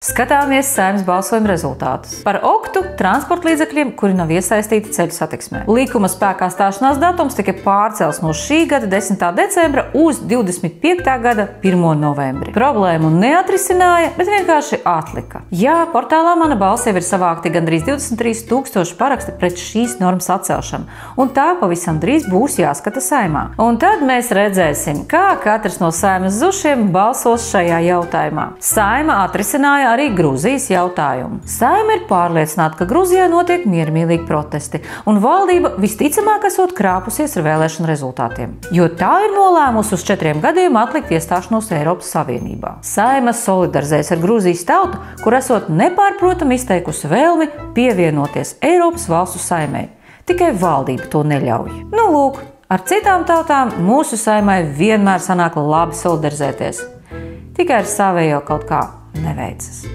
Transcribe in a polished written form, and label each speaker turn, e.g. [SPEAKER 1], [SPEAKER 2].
[SPEAKER 1] Skatāmies Saeimas balsojuma rezultātus. Par oktu transporta līdzekļiem, kuri nav iesaistīti ceļu satiksmē. Likuma spēkā stāšanās datums tika pārcels no šī gada 10. decembra uz 25. gada 1. novembri. Problēmu neatrisināja, bet vienkārši atlika. Jā, portālā Mana balss jau ir savākti gandrīz 23,000 paraksti pret šīs normas atcelšanu, un tā pavisam drīz būs jāskata Saeimā. Un tad mēs redzēsim, kā katrs no Saeimas zušiem balsos šajā jautājumā. Saeima atrisināja arī Gruzijas jautājumu. Saeima ir pārliecināta, ka Gruzijā notiek miermīlīgi protesti, un valdība visticamāk esot krāpusies ar vēlēšanu rezultātiem, jo tā ir nolēmusi uz 4 gadiem atlikt iestāšanos Eiropas Savienībā. Saeima solidarizēs ar Gruzijas tautu, kur esot nepārprotami izteikusi vēlmi pievienoties Eiropas valstu Saeimai. Tikai valdība to neļauj. Nu lūk, ar citām tautām mūsu Saeimai vienmēr sanāk labi solidarizēties. Tikai ar savējo kaut kā neveicas.